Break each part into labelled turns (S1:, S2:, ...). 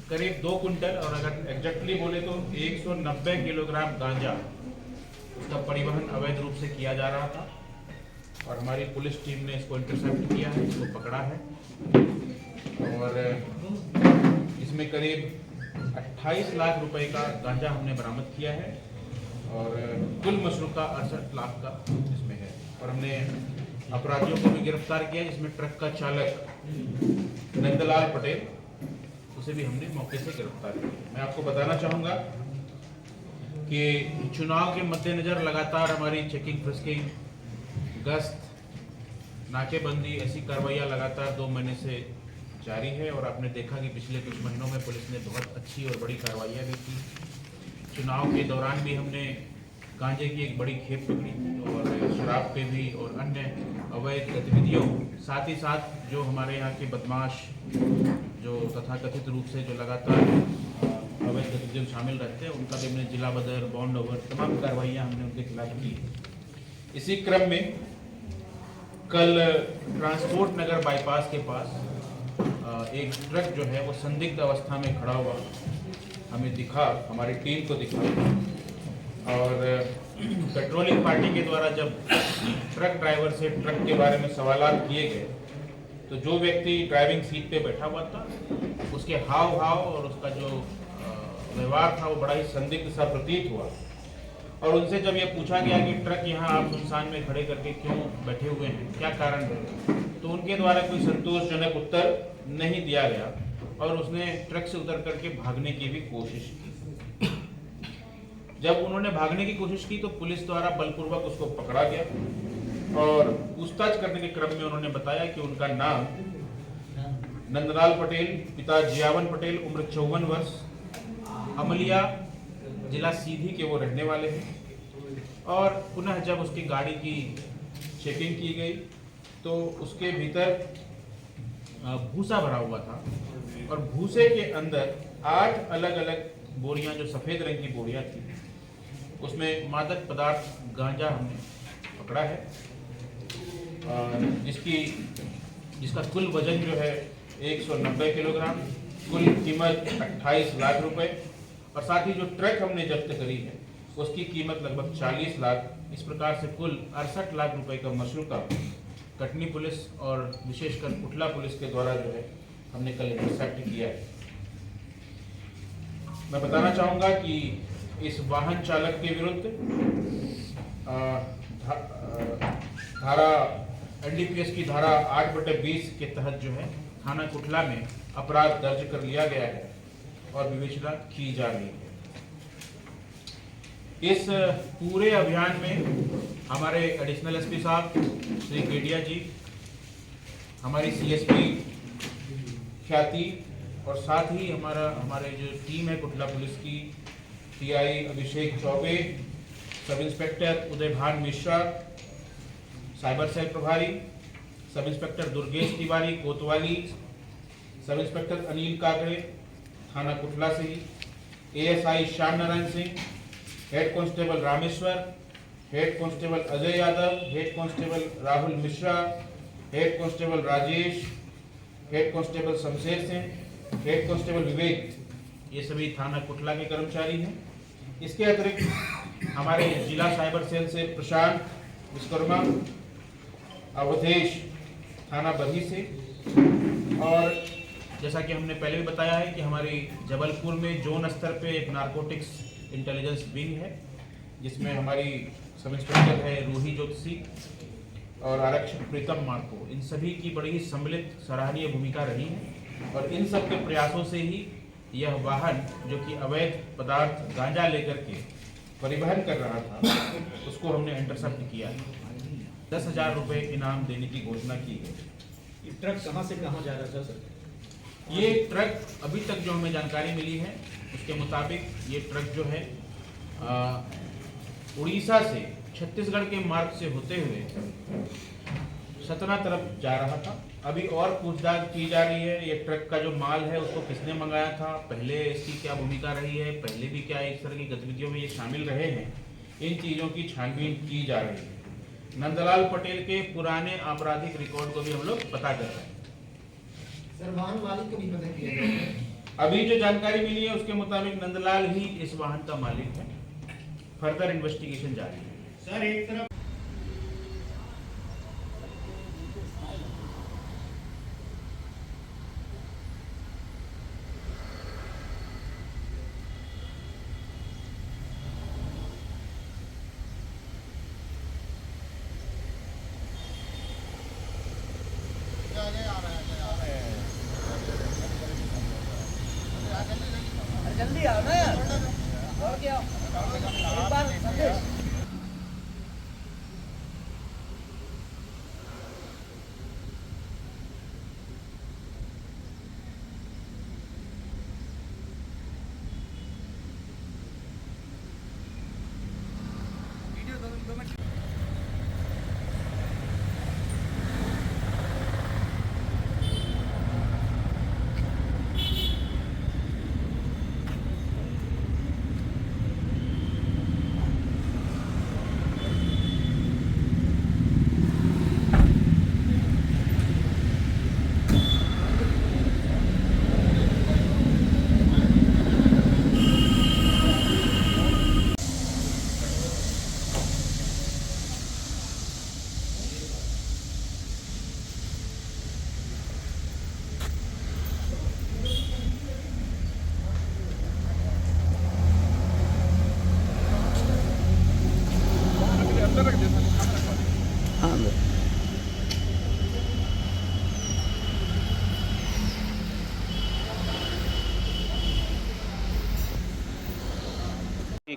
S1: करीब 2 कुंटल और अगर एग्जैक्टली बोले तो 190 किलोग्राम गांजा उसका परिवहन अवैध रूप से किया जा रहा था और हमारी पुलिस टीम ने इसको इंटरसेप्ट किया है, इसको पकड़ा है और इसमें करीब 28 लाख रुपए का गांजा हमने बरामद किया है और कुल मशरूका 68 लाख का इसमें है। और हमने अपराधियों को भी गिरफ्तार किया जिसमें ट्रक का चालक नंदलाल पटेल, उसे भी हमने मौके से गिरफ्तार किया। मैं आपको बताना चाहूँगा कि चुनाव के मद्देनज़र लगातार हमारी चेकिंग, फ्रिस्किंग, गश्त, नाकेबंदी, ऐसी कार्रवाइयाँ लगातार 2 महीने से जारी है और आपने देखा कि पिछले कुछ महीनों में पुलिस ने बहुत अच्छी और बड़ी कार्रवाइयाँ भी की। चुनाव के दौरान भी हमने गांजे की एक बड़ी खेप पकड़ी और शराब पे भी और अन्य अवैध गतिविधियों, साथ ही साथ जो हमारे यहाँ के बदमाश जो तथाकथित रूप से जो लगातार अवैध गतिविधियों में शामिल रहते हैं उनका भी हमने जिला बदर, बॉन्ड ओवर, तमाम कार्रवाइयाँ हमने उनके खिलाफ की। इसी क्रम में कल ट्रांसपोर्ट नगर बाईपास के पास एक ट्रक जो है वो संदिग्ध अवस्था में खड़ा हुआ हमें दिखा, हमारी टीम को दिखा और पेट्रोलिंग पार्टी के द्वारा जब ट्रक ड्राइवर से ट्रक के बारे में सवालात किए गए तो जो व्यक्ति ड्राइविंग सीट पे बैठा हुआ था उसके हाव भाव और उसका जो व्यवहार था वो बड़ा ही संदिग्ध सा प्रतीत हुआ और उनसे जब ये पूछा गया कि ट्रक यहाँ आप सुनसान में खड़े करके क्यों बैठे हुए हैं, क्या कारण है, तो उनके द्वारा कोई संतोषजनक उत्तर नहीं दिया गया और उसने ट्रक से उतर करके भागने की भी कोशिश की। जब उन्होंने भागने की कोशिश की तो पुलिस द्वारा बलपूर्वक उसको पकड़ा गया और पूछताछ करने के क्रम में उन्होंने बताया कि उनका नाम नंदलाल पटेल, पिता जियावन पटेल, उम्र 54 वर्ष, अमलिया, जिला सीधी के वो रहने वाले हैं। और पुनः जब उसकी गाड़ी की चेकिंग की गई तो उसके भीतर भूसा भरा हुआ था और भूसे के अंदर 8 अलग अलग बोरियां जो सफ़ेद रंग की बोरियां थी उसमें मादक पदार्थ गांजा हमने पकड़ा है जिसका कुल वजन जो है 190 किलोग्राम, कुल कीमत 28 लाख रुपए और साथ ही जो ट्रक हमने जब्त करी है उसकी कीमत लगभग 40 लाख। इस प्रकार से कुल 68 लाख रुपए का मशरूका कटनी पुलिस और विशेषकर कुटला पुलिस के द्वारा जो है हमने कल इंटरसेप्ट किया है। मैं बताना चाहूँगा कि इस वाहन चालक के विरुद्ध धारा एनडीपीएस की धारा 8/20 के तहत जो है थाना कुटला में अपराध दर्ज कर लिया गया है और विवेचना की जा रही है। इस पूरे अभियान में हमारे एडिशनल एसपी साहब श्री केडिया जी, हमारी सीएसपी ख्याति और साथ ही हमारे जो टीम है कुटला पुलिस की, TI Abhishek Choubey, sub inspector Udaybhan Mishra, cyber cell प्रभारी, सब इंस्पेक्टर दुर्गेश तिवारी कोतवाली, सब इंस्पेक्टर अनिल काकड़े थाना कुटला से ही, ASI Shyam Narayan Singh, head constable Rameshwar, head constable Ajay Yadav, head constable Rahul Mishra, head constable Rajesh, head constable Shamsher Singh, head constable Vivek, ये सभी थाना कुटला के कर्मचारी हैं। इसके अतिरिक्त हमारे जिला साइबर सेल से प्रशांत विश्वकर्मा, अवधेश थाना बरही से, और जैसा कि हमने पहले भी बताया है कि हमारी जबलपुर में जोन स्तर पे एक नारकोटिक्स इंटेलिजेंस विंग है जिसमें हमारी सब इंस्पेक्टर है रूही ज्योतिषी और आरक्षक प्रीतम मार्को, इन सभी की बड़ी ही सम्मिलित सराहनीय भूमिका रही है और इन सब के प्रयासों से ही यह वाहन जो कि अवैध पदार्थ गांजा लेकर के परिवहन कर रहा था उसको हमने इंटरसेप्ट किया है। 10,000 रुपये इनाम देने की घोषणा की है।
S2: ये ट्रक कहाँ से कहाँ जा रहा था सर?
S1: ये ट्रक अभी तक जो हमें जानकारी मिली है उसके मुताबिक ये ट्रक जो है उड़ीसा से छत्तीसगढ़ के मार्ग से होते हुए सतना तरफ जा रहा था। अभी और पूछताछ की जा रही है, ये ट्रक का जो माल है उसको किसने मंगाया था, पहले इसकी क्या भूमिका रही है, पहले भी क्या इस तरह की गतिविधियों में ये शामिल रहे हैं, इन चीज़ों की छानबीन की जा रही है। नंदलाल पटेल के पुराने आपराधिक रिकॉर्ड को भी हम लोग पता कर रहे हैं।
S3: सर वाहन मालिक को भी पता किया गया है?
S1: अभी जो जानकारी मिली है उसके मुताबिक नंदलाल ही इस वाहन का मालिक है। फर्दर इन्वेस्टिगेशन जारी है।
S2: सर एक तरफ
S3: जल्दी आओ ना यार, और क्या एक बार संदेश।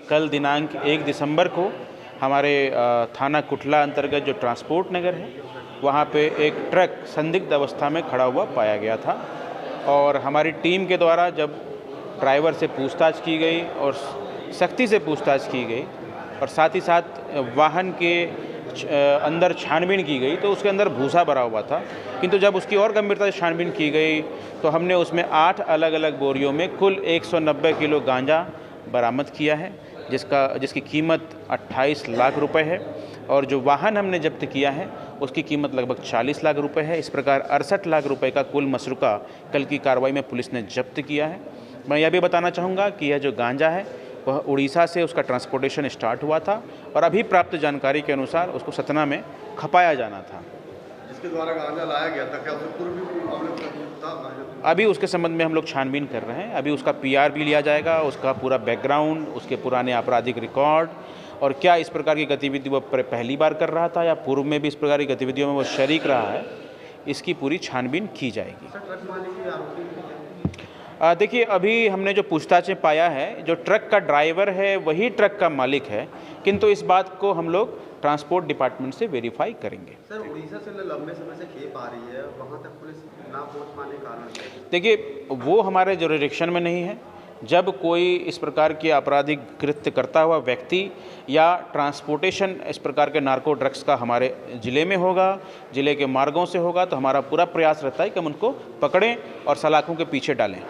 S1: कल दिनांक 1 दिसंबर को हमारे थाना कुटला अंतर्गत जो ट्रांसपोर्ट नगर है वहाँ पे एक ट्रक संदिग्ध अवस्था में खड़ा हुआ पाया गया था और हमारी टीम के द्वारा जब ड्राइवर से पूछताछ की गई और सख्ती से पूछताछ की गई और साथ ही साथ वाहन के अंदर छानबीन की गई तो उसके अंदर भूसा भरा हुआ था, किंतु जब उसकी और गंभीरता से छानबीन की गई तो हमने उसमें 8 अलग अलग बोरियों में कुल 190 किलो गांजा बरामद किया है, जिसकी कीमत 28 लाख रुपए है और जो वाहन हमने जब्त किया है उसकी कीमत लगभग 40 लाख रुपए है। इस प्रकार 68 लाख रुपए का कुल मसरूका कल की कार्रवाई में पुलिस ने जब्त किया है। मैं यह भी बताना चाहूँगा कि यह जो गांजा है वह उड़ीसा से उसका ट्रांसपोर्टेशन स्टार्ट हुआ था और अभी प्राप्त जानकारी के अनुसार उसको सतना में खपाया जाना था।
S4: जिसके द्वारा गांजा लाया गया था, क्या उससे पूर्व भी मामले था?
S1: अभी उसके संबंध में हम लोग छानबीन कर रहे हैं। अभी उसका पीआर भी लिया जाएगा, उसका पूरा बैकग्राउंड, उसके पुराने आपराधिक रिकॉर्ड और क्या इस प्रकार की गतिविधि वो पहली बार कर रहा था या पूर्व में भी इस प्रकार की गतिविधियों में वो शरीक रहा है, इसकी पूरी छानबीन की जाएगी।
S4: ट्रक मालिक के आरोपी
S1: देखिए, अभी हमने जो पूछताछ में पाया है जो ट्रक का ड्राइवर है वही ट्रक का मालिक है, किंतु इस बात को हम लोग ट्रांसपोर्ट डिपार्टमेंट से वेरीफाई करेंगे।
S4: सर, उड़ीसा से लंबे समय से खेप आ रही है, वहाँ तक पुलिस ना पहुँच पाने के कारण?
S1: देखिए, वो हमारे जुरिडिक्शन में नहीं है। जब कोई इस प्रकार के आपराधिक कृत्य करता हुआ व्यक्ति या ट्रांसपोर्टेशन इस प्रकार के नार्को ड्रग्स का हमारे ज़िले में होगा, ज़िले के मार्गों से होगा, तो हमारा पूरा प्रयास रहता है कि हम उनको पकड़ें और सलाखों के पीछे डालें।